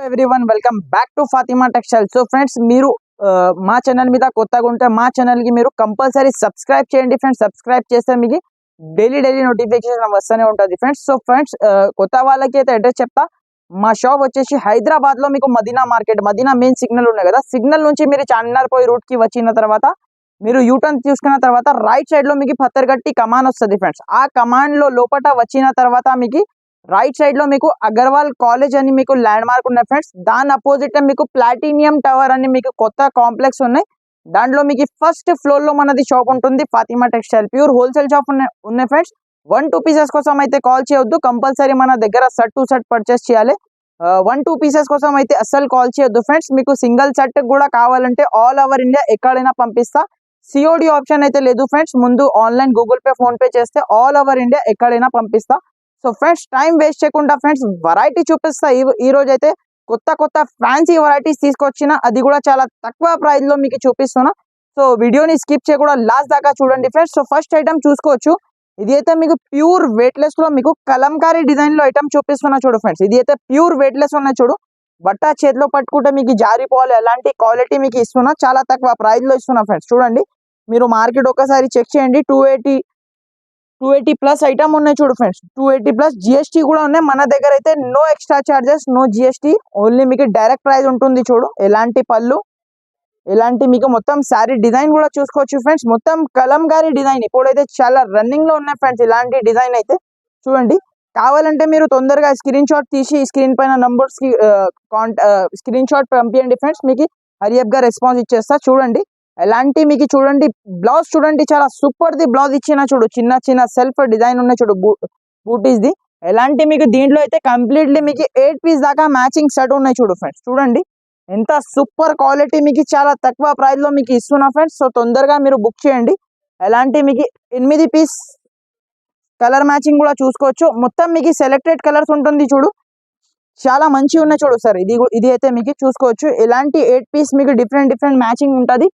Everyone welcome back to Fatima textile. So friends, మీరు మా channel మీద కొత్తగా ఉంటే మా ఛానల్ కి మీరు కంపల్సరీ సబ్స్క్రైబ్ చేయండి ఫ్రెండ్స్. సబ్స్క్రైబ్ చేస్తే మీకు డైలీ నోటిఫికేషన్ వస్తూనే ఉంటుంది ఫ్రెండ్స్. సో ఫ్రెండ్స్, కొత్త వాళ్ళకి అయితే అడ్రస్ చెప్తా. మా షాప్ వచ్చేసి హైదరాబాద్ లో మీకు Madina market, Madina main signal ఉన్నాయి కదా, సిగ్నల్ నుంచి మీరు చార్మినార్ పోయి రూట్ కి వచ్చిన తర్వాత మీరు యూటర్న్ తీసుకున్న తర్వాత రైట్ సైడ్ లో మీకు పత్తర్గట్టి కమాన్ వస్తుంది ఫ్రెండ్స్. ఆ కమాండ్ లో లోపల వచ్చిన తర్వాత మీకు రైట్ సైడ్ లో మీకు అగర్వాల్ కాలేజ్ అని మీకు ల్యాండ్ మార్క్ ఉన్నాయి ఫ్రెండ్స్. దాని అపోజిట్ మీకు ప్లాటినియం టవర్ అని మీకు కొత్త కాంప్లెక్స్ ఉన్నాయి. దాంట్లో మీకు ఫస్ట్ ఫ్లోర్ లో మనది షాప్ ఉంటుంది, Fatima textile. Pure wholesale shop ఉన్నాయి ఫ్రెండ్స్. 1-2 పీసెస్ కోసం అయితే కాల్ చేయొద్దు, కంపల్సరీ మన దగ్గర సెట్ టు సెట్ పర్చేస్ చేయాలి. 1-2 పీసెస్ కోసం అయితే అస్సలు కాల్ చేయొద్దు ఫ్రెండ్స్. మీకు సింగిల్ సెట్ కూడా కావాలంటే ఆల్ ఓవర్ ఇండియా ఎక్కడైనా పంపిస్తా. సిఓడి ఆప్షన్ అయితే లేదు ఫ్రెండ్స్. ముందు online Google pay, phone pay చేస్తే ఆల్ ఓవర్ ఇండియా ఎక్కడైనా పంపిస్తా. సో ఫ్రెండ్స్, టైం వేస్ట్ చేయకుండా ఫ్రెండ్స్ వెరైటీ చూపిస్తా. ఈ రోజు అయితే కొత్త ఫ్యాన్సీ వెరైటీస్ తీసుకొచ్చిన, అది కూడా చాలా తక్కువ ప్రైస్ లో మీకు చూపిస్తున్నా. సో వీడియోని స్కిప్ చేయకుండా లాస్ట్ దాకా చూడండి ఫ్రెండ్స్. సో ఫస్ట్ ఐటమ్ చూసుకోవచ్చు. ఇది అయితే మీకు ప్యూర్ వెయిట్లెస్ లో మీకు కలంకారీ డిజైన్ లో ఐటమ్ చూపిస్తున్నా చూడు ఫ్రెండ్స్. ఇది అయితే ప్యూర్ వెయిట్లెస్ ఉన్నాయి చూడు. బట్ట చేతిలో పట్టుకుంటే మీకు జారిపోవాలి, ఎలాంటి క్వాలిటీ మీకు ఇస్తున్నా, చాలా తక్కువ ప్రైస్ లో ఇస్తున్నా ఫ్రెండ్స్. చూడండి, మీరు మార్కెట్ ఒకసారి చెక్ చేయండి. 280 ప్లస్ ఐటమ్ ఉన్నాయి చూడు ఫ్రెండ్స్. 280 ప్లస్ జిఎస్టీ కూడా ఉన్నాయి. మన దగ్గర అయితే no extra charges, no GST, only మీకు డైరెక్ట్ ప్రైస్ ఉంటుంది చూడు. ఎలాంటి పళ్ళు, ఎలాంటి మీకు మొత్తం శారీ డిజైన్ కూడా చూసుకోవచ్చు ఫ్రెండ్స్. మొత్తం కలంకారీ డిజైన్ ఇప్పుడైతే చాలా రన్నింగ్ లో ఉన్నాయి ఫ్రెండ్స్. ఇలాంటి డిజైన్ అయితే చూడండి. కావాలంటే మీరు తొందరగా స్క్రీన్ షాట్ తీసి స్క్రీన్ పైన నంబర్స్ కి స్క్రీన్ షాట్ పంపించండి ఫ్రెండ్స్. మీకు హరియప్ గా రెస్పాన్స్ ఇచ్చేస్తా. చూడండి ఎలాంటి మీకు చూడండి బ్లౌజ్ చూడండి, చాలా సూపర్ ది బ్లౌజ్ ఇచ్చిన చూడు. చిన్న సెల్ఫ్ డిజైన్ ఉన్నాయి చూడు, బూటీస్ ది. ఎలాంటి మీకు దీంట్లో అయితే కంప్లీట్లీ మీకు 8 పీస్ దాకా మ్యాచింగ్ సెట్ ఉన్నాయి చూడు ఫ్రెండ్స్. చూడండి ఎంత సూపర్ క్వాలిటీ మీకు చాలా తక్కువ ప్రైస్ లో మీకు ఇస్తున్నా ఫ్రెండ్స్. సో తొందరగా మీరు బుక్ చేయండి. ఎలాంటి మీకు 8 పీస్ కలర్ మ్యాచింగ్ కూడా చూసుకోవచ్చు. మొత్తం మీకు సెలెక్టెడ్ కలర్స్ ఉంటుంది చూడు, చాలా మంచిగా ఉన్నాయి చూడు సార్. ఇది అయితే మీకు చూసుకోవచ్చు. ఎలాంటి 8 పీస్ మీకు డిఫరెంట్ మ్యాచింగ్ ఉంటుంది.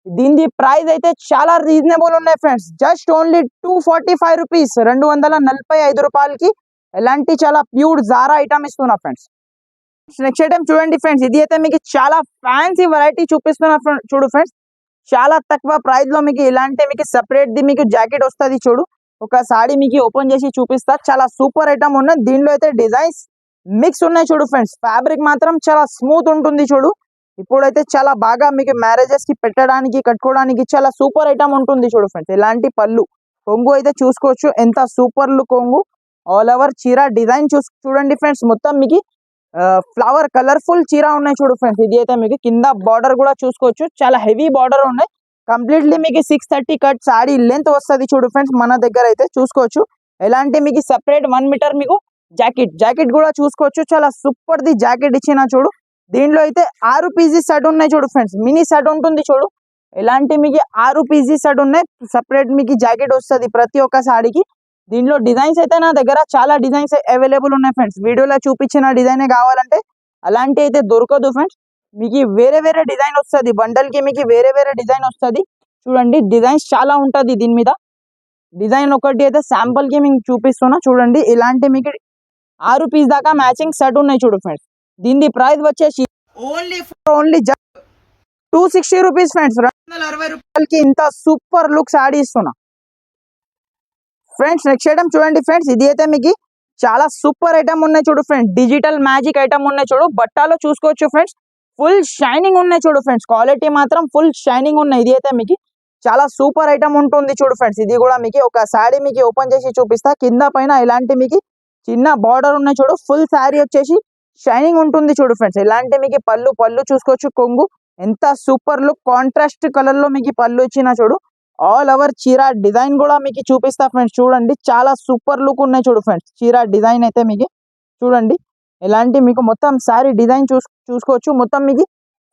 దీని ప్రైస్ అయితే చాలా రీజనబుల్ ఉన్నాయి ఫ్రెండ్స్. జస్ట్ ఓన్లీ 245 రూపీస్, 245 రూపాయలకి ఎలాంటి చాలా ప్యూర్ జారా ఐటమ్ ఇస్తున్నా ఫ్రెండ్స్. నెక్స్ట్ ఐటమ్ చూడండి ఫ్రెండ్స్. ఇది అయితే మీకు చాలా ఫ్యాన్సీ వెరైటీ చూపిస్తున్నా చూడు ఫ్రెండ్స్. చాలా తక్కువ ప్రైస్ లో మీకు ఇలాంటి మీకు సెపరేట్ ది మీకు జాకెట్ వస్తుంది చూడు. ఒక సారీ మీకు ఓపెన్ చేసి చూపిస్తా. చాలా సూపర్ ఐటమ్ ఉన్నాయి. దీనిలో అయితే డిజైన్స్ మిక్స్ ఉన్నాయి చూడు ఫ్రెండ్స్. ఫ్యాబ్రిక్ మాత్రం చాలా స్మూత్ ఉంటుంది చూడు. ఇప్పుడైతే చాలా బాగా మీకు మ్యారేజెస్ కి పెట్టడానికి, కట్టుకోవడానికి చాలా సూపర్ ఐటమ్ ఉంటుంది చూడు ఫ్రెండ్స్. ఇలాంటి పళ్ళు, కొంగు అయితే చూసుకోవచ్చు. ఎంత సూపర్ లుక్ కొంగు. ఆల్ ఓవర్ చీర డిజైన్ చూడండి ఫ్రెండ్స్. మొత్తం మీకు ఫ్లవర్ కలర్ఫుల్ చీర ఉన్నాయి చూడు ఫ్రెండ్స్. ఇది అయితే మీకు కింద బార్డర్ కూడా చూసుకోవచ్చు. చాలా హెవీ బార్డర్ ఉన్నాయి. కంప్లీట్లీ మీకు 630 కట్ సారీ లెంత్ వస్తుంది చూడు ఫ్రెండ్స్. మన దగ్గర అయితే చూసుకోవచ్చు. ఎలాంటి మీకు సెపరేట్ 1 మీటర్ మీకు జాకెట్ కూడా చూసుకోవచ్చు. చాలా సూపర్ ది జాకెట్ ఇచ్చిన చూడు. దీంట్లో అయితే 6 పీసెస్ సెట్ ఉన్నాయి చూడు ఫ్రెండ్స్. మినీ సెట్ ఉంటుంది చూడు. ఎలాంటి మీకు 6 పీసెస్ సెట్ ఉన్నాయి. సెపరేట్ మీకు జాకెట్ వస్తుంది ప్రతి ఒక్క సాడీకి. దీంట్లో డిజైన్స్ అయితే నా దగ్గర చాలా డిజైన్స్ అవైలబుల్ ఉన్నాయి ఫ్రెండ్స్. వీడియోలో చూపించిన డిజైనే కావాలంటే అలాంటి అయితే దొరకదు ఫ్రెండ్స్. మీకు వేరే డిజైన్ వస్తుంది. బండల్ కి మీకు వేరే డిజైన్ వస్తుంది చూడండి. డిజైన్స్ చాలా ఉంటుంది దీని మీద. డిజైన్ ఒకటి అయితే శాంపుల్ కి మీకు చూపిస్తున్నా చూడండి. ఇలాంటి మీకు 6 పీస్ దాకా మ్యాచింగ్ సెట్ ఉన్నాయి చూడు ఫ్రెండ్స్. దీని ప్రైస్ వచ్చేసి ఓన్లీ 260 రూపీస్ ఫ్రెండ్స్. 260 రూపాయలకి ఇంత సూపర్ లుక్ సాడీ ఇస్తున్నా ఫ్రెండ్స్. నెక్స్ట్ ఐటమ్ చూడండి ఫ్రెండ్స్. ఇది అయితే మీకు చాలా సూపర్ ఐటమ్ ఉన్నాయి చూడు ఫ్రెండ్స్. డిజిటల్ మ్యాజిక్ ఐటమ్ ఉన్నాయి చూడు. బట్టాలో చూసుకోవచ్చు ఫ్రెండ్స్. ఫుల్ షైనింగ్ ఉన్నాయి చూడు ఫ్రెండ్స్. క్వాలిటీ మాత్రం ఫుల్ షైనింగ్ ఉన్నాయి. ఇది అయితే మీకు చాలా సూపర్ ఐటమ్ ఉంటుంది చూడు ఫ్రెండ్స్. ఇది కూడా మీకు ఒక సాడీ మీకు ఓపెన్ చేసి చూపిస్తా. కింద పైన ఇలాంటి మీకు చిన్న బార్డర్ ఉన్నాయి చూడు. ఫుల్ శారీ వచ్చేసి షైనింగ్ ఉంటుంది చూడు ఫ్రెండ్స్. ఇలాంటి మీకు పళ్ళు చూసుకోవచ్చు. కొంగు ఎంత సూపర్ లుక్ కాంట్రాస్ట్ కలర్ లో మీకు పళ్ళు ఇచ్చిన చూడు. ఆల్ ఓవర్ చీర డిజైన్ కూడా మీకు చూపిస్తా ఫ్రెండ్స్. చూడండి చాలా సూపర్ లుక్ ఉన్నాయి చూడు ఫ్రెండ్స్. చీర డిజైన్ అయితే మీకు చూడండి. ఎలాంటి మీకు మొత్తం శారీ డిజైన్ చూసుకోవచ్చు. మొత్తం మీకు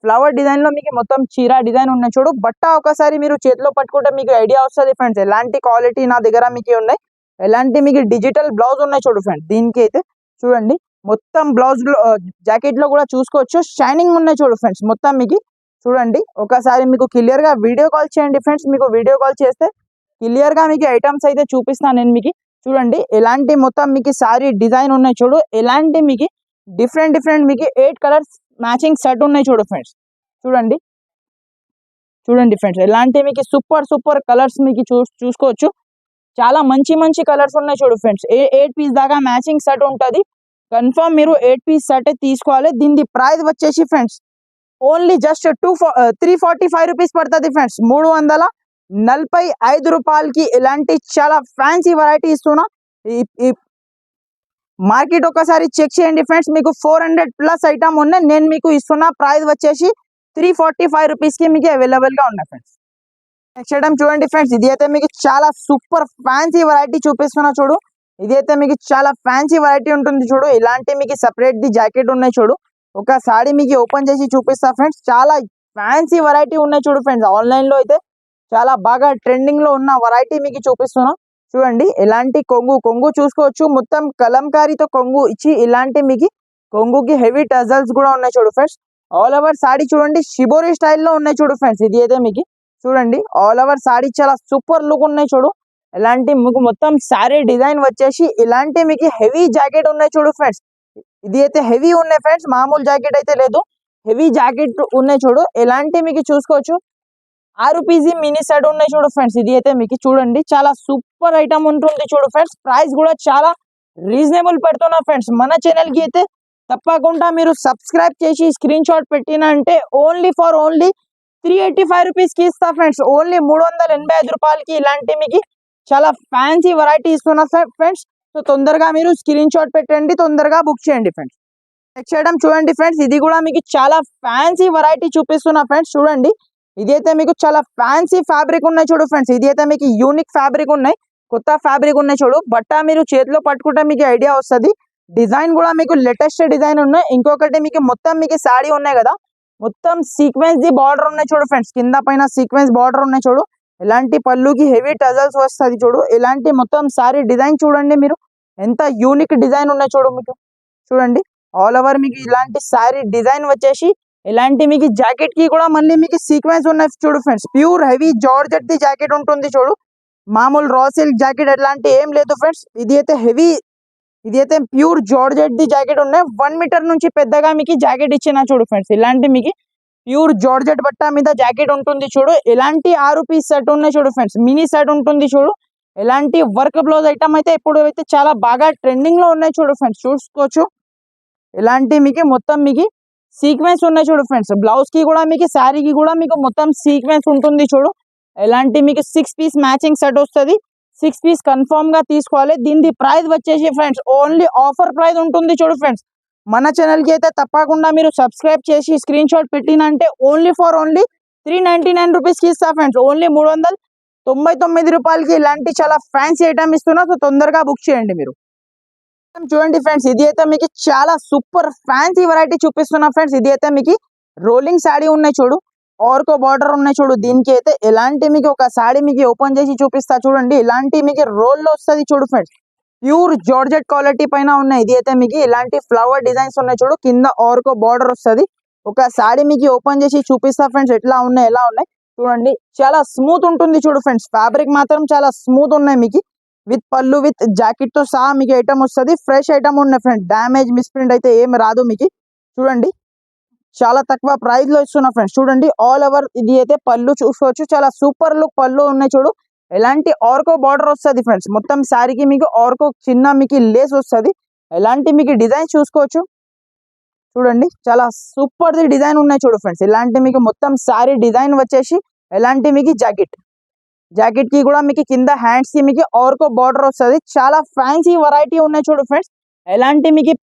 ఫ్లవర్ డిజైన్ లో మీకు మొత్తం చీర డిజైన్ ఉన్నాయి చూడు. బట్ట ఒకసారి మీరు చేతిలో పట్టుకుంటే మీకు ఐడియా వస్తుంది ఫ్రెండ్స్. ఎలాంటి క్వాలిటీ నా దగ్గర మీకు ఉన్నాయి. ఎలాంటి మీకు డిజిటల్ బ్లౌజ్ ఉన్నాయి చూడు ఫ్రెండ్స్. దీనికి అయితే చూడండి మొత్తం బ్లౌజ్ లో జాకెట్ లో కూడా చూసుకోవచ్చు. షైనింగ్ ఉన్నాయి చూడు ఫ్రెండ్స్. మొత్తం మీకు చూడండి. ఒకసారి మీకు క్లియర్ గా వీడియో కాల్ చేయండి ఫ్రెండ్స్. మీకు వీడియో కాల్ చేస్తే క్లియర్ గా మీకు ఐటమ్స్ అయితే చూపిస్తాను నేను మీకు. చూడండి ఎలాంటి మొత్తం మీకు సారీ డిజైన్ ఉన్నాయి చూడు. ఎలాంటి మీకు డిఫరెంట్ మీకు 8 కలర్స్ మ్యాచింగ్ సెట్ ఉన్నాయి చూడు ఫ్రెండ్స్. చూడండి ఫ్రెండ్స్, ఇలాంటి మీకు సూపర్ కలర్స్ మీకు చూసుకోవచ్చు. చాలా మంచి కలర్స్ ఉన్నాయి చూడు ఫ్రెండ్స్. 8 పీస్ దాకా మ్యాచింగ్ సెట్ ఉంటుంది. కన్ఫర్మ్ మీరు 8 పీస్ సెట్ తీసుకోవాలి. దీని ప్రైస్ వచ్చేసి ఫ్రెండ్స్ ఓన్లీ జస్ట్ 345 రూపీస్ పడుతుంది ఫ్రెండ్స్. 345 రూపాయలకి ఇలాంటి చాలా ఫ్యాన్సీ వెరైటీ ఇస్తున్నా. ఈ మార్కెట్ ఒకసారి చెక్ చేయండి ఫ్రెండ్స్. మీకు 400+ ఐటమ్ ఉన్నాయి. నేను మీకు ఇస్తున్న ప్రైస్ వచ్చేసి 345 రూపీస్కి మీకు అవైలబుల్గా ఉన్నాయి ఫ్రెండ్స్. నెక్స్ట్ ఐటమ్ చూడండి ఫ్రెండ్స్, ఇది అయితే మీకు చాలా సూపర్ ఫ్యాన్సీ వెరైటీ చూపిస్తున్నా చూడు. ఇది అయితే మీకు చాలా ఫ్యాన్సీ వెరైటీ ఉంటుంది చూడు. ఇలాంటి మీకు సపరేట్ ది జాకెట్ ఉన్నాయి చూడు. ఒకసారి మీకు ఓపెన్ చేసి చూపిస్తా ఫ్రెండ్స్. చాలా ఫ్యాన్సీ వెరైటీ ఉన్నాయి చూడు ఫ్రెండ్స్. ఆన్లైన్లో అయితే చాలా బాగా ట్రెండింగ్లో ఉన్న వెరైటీ మీకు చూపిస్తున్నా చూడండి. ఇలాంటి కొంగు చూసుకోవచ్చు. మొత్తం కలంకారీతో కొంగు ఇచ్చి ఇలాంటి మీకు కొంగుకి హెవీ టజల్స్ కూడా ఉన్నాయి చూడు ఫ్రెండ్స్. ఆల్ ఓవర్ సాడీ చూడండి, షిబోరి స్టైల్లో ఉన్నాయి చూడు ఫ్రెండ్స్. ఇది అయితే మీకు చూడండి ఆల్ ఓవర్ సాడీ చాలా సూపర్ లుక్ ఉన్నాయి చూడు. ఇలాంటి మీకు మొత్తం సారీ డిజైన్ వచ్చేసి ఇలాంటి మీకు హెవీ జాకెట్ ఉన్నాయి చూడు ఫ్రెండ్స్. ఇది అయితే హెవీ ఉన్నాయి ఫ్రెండ్స్, మామూలు జాకెట్ అయితే లేదు, హెవీ జాకెట్ ఉన్నాయి చూడు. ఇలాంటి మీకు చూసుకోవచ్చు. 6 పీసీ మినీ సెట్ ఉన్నాయి చూడు ఫ్రెండ్స్. ఇది అయితే మీకు చూడండి చాలా సూపర్ ఐటమ్ ఉంటుంది చూడు ఫ్రెండ్స్. ప్రైస్ కూడా చాలా రీజనబుల్ పెడుతున్నా ఫ్రెండ్స్. మన ఛానల్కి అయితే తప్పకుండా మీరు సబ్స్క్రైబ్ చేసి స్క్రీన్ షాట్ పెట్టిన అంటే ఓన్లీ 385 రూపీస్కి ఇస్తా ఫ్రెండ్స్. ఓన్లీ 385 రూపాయలకి ఇలాంటి మీకు చాలా ఫ్యాన్సీ వెరైటీ ఇస్తున్నా ఫ్రెండ్స్. సో తొందరగా మీరు స్క్రీన్ షాట్ పెట్టండి, తొందరగా బుక్ చేయండి ఫ్రెండ్స్. నెక్స్ట్ ఐటమ్ చూడండి ఫ్రెండ్స్, ఇది కూడా మీకు చాలా ఫ్యాన్సీ వెరైటీ చూపిస్తున్నా ఫ్రెండ్స్. చూడండి ఇది అయితే మీకు చాలా ఫ్యాన్సీ ఫ్యాబ్రిక్ ఉన్నాయి చూడు ఫ్రెండ్స్. ఇది అయితే మీకు యూనిక్ ఫ్యాబ్రిక్ ఉన్నాయి, కొత్త ఫ్యాబ్రిక్ ఉన్నాయి చూడు. బట్ట మీరు చేతిలో పట్టుకుంటే మీకు ఐడియా వస్తుంది. డిజైన్ కూడా మీకు లేటెస్ట్ డిజైన్ ఉన్నాయి. ఇంకొకటి మీకు మొత్తం మీకు సాడీ ఉన్నాయి కదా, మొత్తం సీక్వెన్స్ ది బార్డర్ ఉన్నాయి చూడు ఫ్రెండ్స్. కింద పైన సీక్వెన్స్ బార్డర్ ఉన్నాయి చూడు. ఇలాంటి పళ్ళుకి హెవీ టజల్స్ వస్తుంది చూడు. ఇలాంటి మొత్తం సారీ డిజైన్ చూడండి మీరు, ఎంత యూనిక్ డిజైన్ ఉన్నాయి చూడు. మీకు చూడండి ఆల్ ఓవర్ మీకు ఇలాంటి సారీ డిజైన్ వచ్చేసి ఇలాంటి మీకు జాకెట్ కి కూడా మళ్ళీ మీకు సీక్వెన్స్ ఉన్నాయి చూడు friends. Pure heavy georgette the jacket ఉంటుంది చూడు. మామూలు రా సిల్క్ జాకెట్ ఎట్లాంటి ఏం లేదు ఫ్రెండ్స్. ఇది అయితే హెవీ, ఇది అయితే ప్యూర్ జార్జెట్ ది జాకెట్ ఉన్నాయి. 1 మీటర్ నుంచి పెద్దగా మీకు జాకెట్ ఇచ్చిన చూడు ఫ్రెండ్స్. ఇలాంటి మీకు ప్యూర్ జార్జెట్ బట్ట మీద జాకెట్ ఉంటుంది చూడు. ఇలాంటి 6 పీస్ సెట్ ఉన్నాయి చూడు ఫ్రెండ్స్. మినీ సెట్ ఉంటుంది చూడు. ఇలాంటి వర్క్ బ్లౌజ్ ఐటమ్ అయితే ఇప్పుడు అయితే చాలా బాగా ట్రెండింగ్ లో ఉన్నాయి చూడు ఫ్రెండ్స్. చూసుకోవచ్చు. ఇలాంటి మీకు మొత్తం మీకు సీక్వెన్స్ ఉన్నాయి చూడు ఫ్రెండ్స్. బ్లౌజ్ కి కూడా మీకు శారీకి కూడా మీకు మొత్తం సీక్వెన్స్ ఉంటుంది చూడు. ఇలాంటి మీకు 6 పీస్ మ్యాచింగ్ సెట్ వస్తుంది. 6 పీస్ కన్ఫర్మ్ గా తీసుకోవాలి. దీని ప్రైస్ వచ్చేసి ఫ్రెండ్స్ ఓన్లీ ఆఫర్ ప్రైస్ ఉంటుంది చూడు ఫ్రెండ్స్. మన ఛానల్ కి అయితే తప్పకుండా మీరు సబ్స్క్రైబ్ చేసి స్క్రీన్ షాట్ పెట్టినంటే ఓన్లీ 399 రూపీస్ కి ఇస్తా ఫ్రెండ్స్. ఓన్లీ 399 రూపాయలకి ఇలాంటి చాలా ఫ్యాన్సీ ఐటమ్ ఇస్తున్నా. సో తొందరగా బుక్ చేయండి మీరు. చూడండి ఫ్రెండ్స్, ఇది అయితే మీకు చాలా సూపర్ ఫ్యాన్సీ వెరైటీ చూపిస్తున్నా ఫ్రెండ్స్. ఇది అయితే మీకు రోలింగ్ సాడీ ఉన్నాయి చూడు, ఆర్కో బార్డర్ ఉన్నాయి చూడు. దీనికి అయితే ఎలాంటి మీకు ఒక సాడీ మీకు ఓపెన్ చేసి చూపిస్తా చూడండి. ఇలాంటి మీకు రోల్ లో వస్తుంది చూడు ఫ్రెండ్స్. ప్యూర్ జార్జెట్ క్వాలిటీ పైన ఉన్నాయి. ఇది అయితే మీకు ఇలాంటి ఫ్లవర్ డిజైన్స్ ఉన్నాయి చూడు. కింద ఆర్కో బార్డర్ వస్తుంది. ఒక సాడీ మీకు ఓపెన్ చేసి చూపిస్తా ఫ్రెండ్స్ ఎట్లా ఉన్నాయి చూడండి. చాలా స్మూత్ ఉంటుంది చూడు ఫ్రెండ్స్. ఫ్యాబ్రిక్ మాత్రం చాలా స్మూత్ ఉన్నాయి మీకు. విత్ పళ్ళు విత్ జాకెట్ తో సహా మీకు ఐటమ్ వస్తుంది. ఫ్రెష్ ఐటమ్ ఉన్నాయి ఫ్రెండ్స్. డ్యామేజ్ మిస్ప్రింట్ అయితే ఏం రాదు మీకు. చూడండి చాలా తక్కువ ప్రైస్ లో ఇస్తున్నా ఫ్రెండ్స్. చూడండి ఆల్ ఓవర్ ఇది అయితే పళ్ళు చూసుకోవచ్చు. చాలా సూపర్ లుక్ పళ్ళు ఉన్నాయి చూడు. ఎలాంటి ఆర్కో బార్డర్ వస్తుంది ఫ్రెండ్స్. మొత్తం శారీకి మీకు ఆర్కో చిన్న మీకు లేస్ వస్తుంది. ఎలాంటి మీకు డిజైన్ చూసుకోవచ్చు. చూడండి చాలా సూపర్ ది డిజైన్ ఉన్నాయి చూడు ఫ్రెండ్స్. ఇలాంటి మీకు మొత్తం శారీ డిజైన్ వచ్చేసి ఎలాంటి మీకు జాకెట్ కి కూడా మీకు కింద హ్యాండ్స్ కి మీకు ఆర్కో బార్డర్ వస్తుంది. చాలా ఫ్యాన్సీ వెరైటీ ఉన్నాయి చూడు ఫ్రెండ్స్. ఎలాంటి మీకు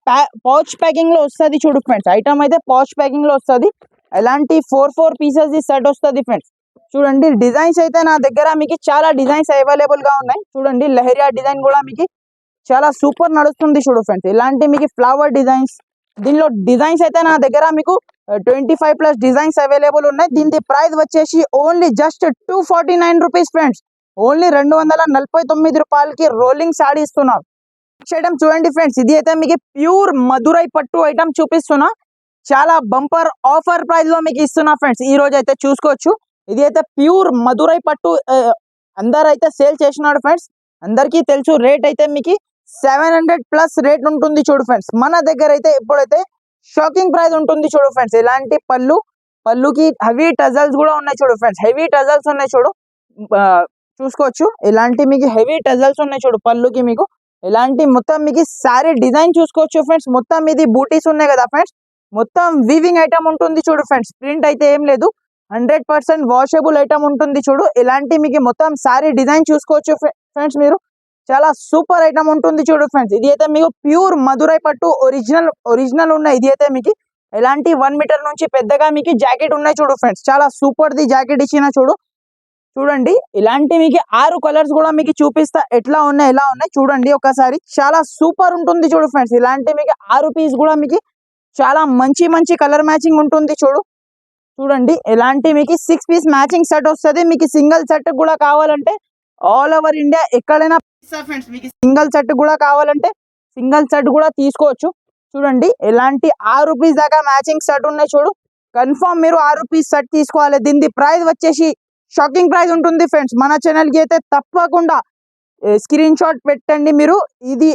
పౌచ్ ప్యాకింగ్ లో వస్తుంది చూడు ఫ్రెండ్స్. ఐటమ్ అయితే పౌచ్ ప్యాకింగ్ లో వస్తుంది. ఎలాంటి 4 పీసెస్ ది సెట్ వస్తుంది ఫ్రెండ్స్. చూడండి డిజైన్స్ అయితే నా దగ్గర మీకు చాలా డిజైన్స్ అవైలబుల్ గా ఉన్నాయి. చూడండి లహరియా డిజైన్ కూడా మీకు చాలా సూపర్ నడుస్తుంది చూడు ఫ్రెండ్స్. ఇలాంటి మీకు ఫ్లవర్ డిజైన్స్, దీనిలో డిజైన్స్ అయితే నా దగ్గర మీకు 25+ డిజైన్స్ అవైలబుల్ ఉన్నాయి. దీని ప్రైస్ వచ్చేసి only just 249 rupees friends. Only 249 రూపాయలకి రోలింగ్ సాడీ ఇస్తున్నారు. ఐటమ్ చూడండి ఫ్రెండ్స్, ఇది అయితే మీకు ప్యూర్ మధురై పట్టు ఐటమ్ చూపిస్తున్నా. చాలా బంపర్ ఆఫర్ ప్రైస్ లో మీకు ఇస్తున్నా ఫ్రెండ్స్. ఈ రోజు అయితే చూసుకోవచ్చు. ఇది అయితే ప్యూర్ మధురై పట్టు అందరు అయితే సేల్ చేసినాడు ఫ్రెండ్స్. అందరికీ తెలుసు రేట్ అయితే మీకు 700+ రేట్ ఉంటుంది చూడు ఫ్రెండ్స్. మన దగ్గర అయితే ఇప్పుడైతే షాకింగ్ ప్రైస్ ఉంటుంది చూడు ఫ్రెండ్స్. ఇలాంటి పళ్ళుకి హెవీ టజల్స్ కూడా ఉన్నాయి చూడు ఫ్రెండ్స్. హెవీ టజల్స్ ఉన్నాయి చూడు, చూసుకోవచ్చు. ఇలాంటి మీకు హెవీ టజల్స్ ఉన్నాయి చూడు పళ్ళుకి. మీకు ఇలాంటి మొత్తం మీకు శారీ డిజైన్ చూసుకోవచ్చు ఫ్రెండ్స్. మొత్తం ఇది బూటీస్ ఉన్నాయి కదా ఫ్రెండ్స్, మొత్తం వీవింగ్ ఐటమ్ ఉంటుంది చూడు ఫ్రెండ్స్. ప్రింట్ అయితే ఏం లేదు, 100% వాషబుల్ ఐటమ్ ఉంటుంది చూడు. ఇలాంటి మీకు మొత్తం శారీ డిజైన్ చూసుకోవచ్చు ఫ్రెండ్స్. మీరు చాలా సూపర్ ఐటమ్ ఉంటుంది చూడు ఫ్రెండ్స్. ఇది అయితే మీకు ప్యూర్ మధురై పట్టు ఒరిజినల్ ఉన్నాయి. ఇది అయితే మీకు ఎలాంటి 1 మీటర్ నుంచి పెద్దగా మీకు జాకెట్ ఉన్నాయి చూడు ఫ్రెండ్స్. చాలా సూపర్ ది జాకెట్ ఇచ్చిన చూడండి. ఇలాంటి మీకు 6 కలర్స్ కూడా మీకు చూపిస్తా ఎట్లా ఉన్నాయి ఎలా ఉన్నాయి చూడండి ఒకసారి. చాలా సూపర్ ఉంటుంది చూడు ఫ్రెండ్స్. ఇలాంటి మీకు 6 పీస్ కూడా మీకు చాలా మంచి కలర్ మ్యాచింగ్ ఉంటుంది చూడండి. ఇలాంటి మీకు 6 పీస్ మ్యాచింగ్ సెట్ వస్తుంది. మీకు సింగిల్ సెట్ కూడా కావాలంటే ఆల్ ఓవర్ ఇండియా ఎక్కడైనా ఫ్రెండ్స్. మీకు సింగిల్ సెట్ కూడా కావాలంటే సింగిల్ సెట్ కూడా తీసుకోవచ్చు చూడండి. ఇలాంటి 6 పీస్ దాకా మ్యాచింగ్ సెట్ ఉన్నాయి చూడు. కన్ఫర్మ్ మీరు 6 పీస్ సెట్ తీసుకోవాలి. దీని ప్రైస్ వచ్చేసి షాకింగ్ ప్రైస్ ఉంటుంది ఫ్రెండ్స్. మన ఛానల్ కి అయితే తప్పకుండా స్క్రీన్ షాట్ పెట్టండి మీరు. ఇది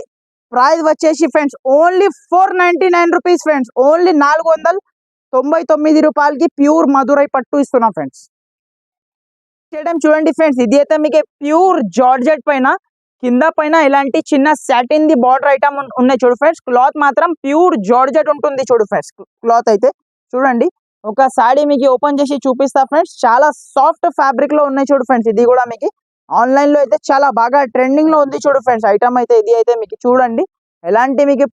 ప్రైస్ వచ్చేసి friends only 499 rupees friends. Only 499 రూపాయలకి ప్యూర్ మధురై పట్టు ఇస్తున్నాం ఫ్రెండ్స్. చూడండి ఫ్రెండ్స్, ఇది అయితే మీకు ప్యూర్ జార్జెట్ పైన కింద పైన ఇలాంటి చిన్న సాటిన్ ది బార్డర్ ఐటమ్ ఉన్నాయి చూడు ఫ్రెండ్స్. క్లాత్ మాత్రం ప్యూర్ జార్జెట్ ఉంటుంది చూడు ఫ్రెండ్స్. క్లాత్ అయితే చూడండి. ఒక సాడీ మీకు ఓపెన్ చేసి చూపిస్తా ఫ్రెండ్స్. చాలా సాఫ్ట్ ఫ్యాబ్రిక్ లో ఉన్నాయి చూడు ఫ్రెండ్స్. ఇది కూడా మీకు ఆన్లైన్ లో అయితే చాలా బాగా ట్రెండింగ్ లో ఉంది చూడు ఫ్రెండ్స్ ఐటమ్ అయితే. ఇది అయితే మీకు చూడండి. ఎలాంటి మీకు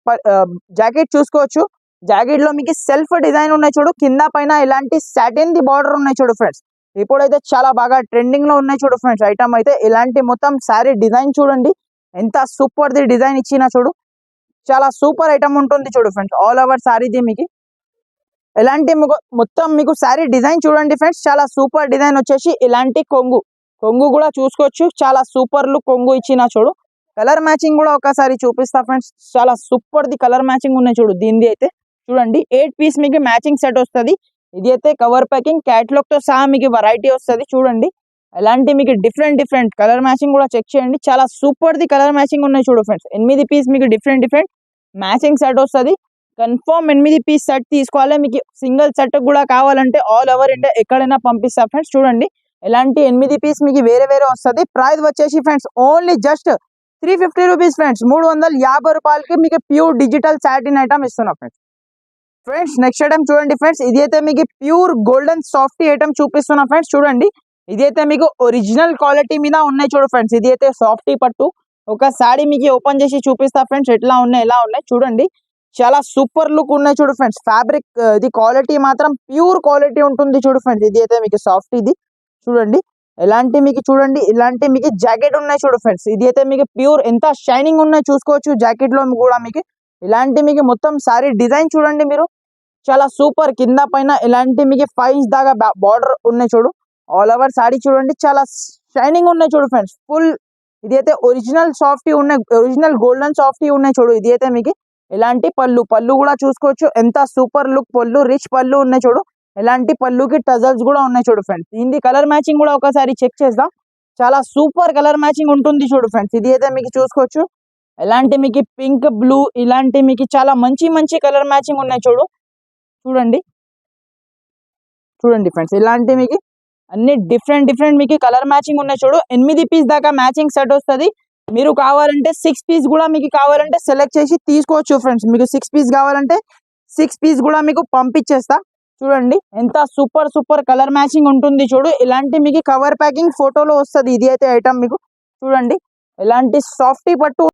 జాకెట్ చూసుకోవచ్చు. జాకెట్ లో మీకు సెల్ఫ్ డిజైన్ ఉన్నాయి చూడు. కింద పైన ఇలాంటి సాటిన్ ది బార్డర్ ఉన్నాయి చూడు ఫ్రెండ్స్. ఇప్పుడైతే చాలా బాగా ట్రెండింగ్ లో ఉన్నాయి చూడు ఫ్రెండ్స్ ఐటమ్ అయితే. ఇలాంటి మొత్తం శారీ డిజైన్ చూడండి, ఎంత సూపర్ ది డిజైన్ ఇచ్చిన చూడు. చాలా సూపర్ ఐటమ్ ఉంటుంది చూడు ఫ్రెండ్స్. ఆల్ ఓవర్ శారీది మీకు ఇలాంటి మొత్తం మీకు శారీ డిజైన్ చూడండి ఫ్రెండ్స్. చాలా సూపర్ డిజైన్ వచ్చేసి ఇలాంటి కొంగు కూడా చూసుకోవచ్చు. చాలా సూపర్ లుక్ కొంగు ఇచ్చిన చూడు. కలర్ మ్యాచింగ్ కూడా ఒకసారి చూపిస్తా ఫ్రెండ్స్. చాలా సూపర్ ది కలర్ మ్యాచింగ్ ఉన్నాయి చూడు. దీనిది అయితే చూడండి 8 పీస్ మీకు మ్యాచింగ్ సెట్ వస్తుంది. ఇది అయితే కవర్ ప్యాకింగ్ క్యాటలాగ్ తో సహా మీకు వెరైటీ వస్తుంది చూడండి. అలాంటి మీకు డిఫరెంట్ కలర్ మ్యాచింగ్ కూడా చెక్ చేయండి. చాలా సూపర్ ది కలర్ మ్యాచింగ్ ఉన్నాయి చూడు ఫ్రెండ్స్. 8 పీస్ మీకు డిఫరెంట్ మ్యాచింగ్ సెట్ వస్తుంది. కన్ఫర్మ్ 8 పీస్ సెట్ తీసుకోవాలి. మీకు సింగిల్ సెట్ కూడా కావాలంటే ఆల్ ఓవర్ ఇండియా ఎక్కడైనా పంపిస్తా ఫ్రెండ్స్. చూడండి ఇలాంటి 8 పీస్ మీకు వేరే వస్తుంది. ప్రైస్ వచ్చేసి friends only just 350 rupees friends. 350 రూపాయలకి మీకు ప్యూర్ డిజిటల్ సాటిన్ ఐటమ్ ఇస్తున్నా ఫ్రెండ్స్. నెక్స్ట్ ఐటమ్ చూడండి ఫ్రెండ్స్. ఇది అయితే మీకు ప్యూర్ గోల్డెన్ సాఫ్టీ ఐటమ్ చూపిస్తున్నా ఫ్రెండ్స్. చూడండి ఇది అయితే మీకు ఒరిజినల్ క్వాలిటీ మీద ఉన్నాయి చూడు ఫ్రెండ్స్. ఇది అయితే సాఫ్టీ పట్టు. ఒక సారీ మీకు ఓపెన్ చేసి చూపిస్తా ఫ్రెండ్స్ ఎట్లా ఉన్నాయి ఎలా ఉన్నాయి చూడండి. చాలా సూపర్ లుక్ ఉన్నాయి చూడు ఫ్రెండ్స్. ఫ్యాబ్రిక్ ఇది క్వాలిటీ మాత్రం ప్యూర్ క్వాలిటీ ఉంటుంది చూడు ఫ్రెండ్స్. ఇది అయితే మీకు సాఫ్ట్ ఇది చూడండి. ఎలాంటి మీకు చూడండి ఇలాంటి మీకు జాకెట్ ఉన్నాయి చూడు ఫ్రెండ్స్. ఇది అయితే మీకు ప్యూర్ ఎంత షైనింగ్ ఉన్నాయి చూసుకోవచ్చు. జాకెట్ లో కూడా మీకు ఇలాంటి మీకు మొత్తం సారీ డిజైన్ చూడండి మీరు. చాలా సూపర్ కింద పైన ఇలాంటి మీకు 5 ఇంచ్ దాకా బార్డర్ ఉన్నాయి చూడు. ఆల్ ఓవర్ సారీ చూడండి చాలా షైనింగ్ ఉన్నాయి చూడు ఫ్రెండ్స్. ఫుల్ ఇది అయితే ఒరిజినల్ సాఫ్టీ ఉన్నాయి, ఒరిజినల్ గోల్డెన్ సాఫ్టీ ఉన్నాయి చూడు. ఇది అయితే మీకు ఇలాంటి పళ్ళు కూడా చూసుకోవచ్చు. ఎంత సూపర్ లుక్ పళ్ళు, రిచ్ పళ్ళు ఉన్నాయి చూడు. ఇలాంటి పళ్ళుకి టజల్స్ కూడా ఉన్నాయి చూడు ఫ్రెండ్స్. దీని కలర్ మ్యాచింగ్ కూడా ఒకసారి చెక్ చేద్దాం. చాలా సూపర్ కలర్ మ్యాచింగ్ ఉంటుంది చూడు ఫ్రెండ్స్. ఇది అయితే మీకు చూసుకోవచ్చు. ఇలాంటి మీకు పింక్ బ్లూ ఇలాంటి మీకు చాలా మంచి కలర్ మ్యాచింగ్ ఉన్నాయి చూడండి ఫ్రెండ్స్. ఇలాంటి మీకు అన్ని డిఫరెంట్ మీకు కలర్ మ్యాచింగ్ ఉన్నాయి చూడు. 8 పీస్ దాకా మ్యాచింగ్ సెట్ వస్తుంది. మీరు కావాలంటే 6 పీస్ కూడా మీకు కావాలంటే సెలెక్ట్ చేసి తీసుకోవచ్చు ఫ్రెండ్స్. మీకు 6 పీస్ కావాలంటే 6 పీస్ కూడా మీకు పంపించేస్తా చూడండి. ఎంత సూపర్ కలర్ మ్యాచింగ్ ఉంటుంది చూడు. ఇలాంటి మీకు కవర్ ప్యాకింగ్ ఫోటోలో వస్తుంది. ఇది అయితే ఐటమ్ మీకు చూడండి. ఇలాంటి సాఫ్టీ పట్టు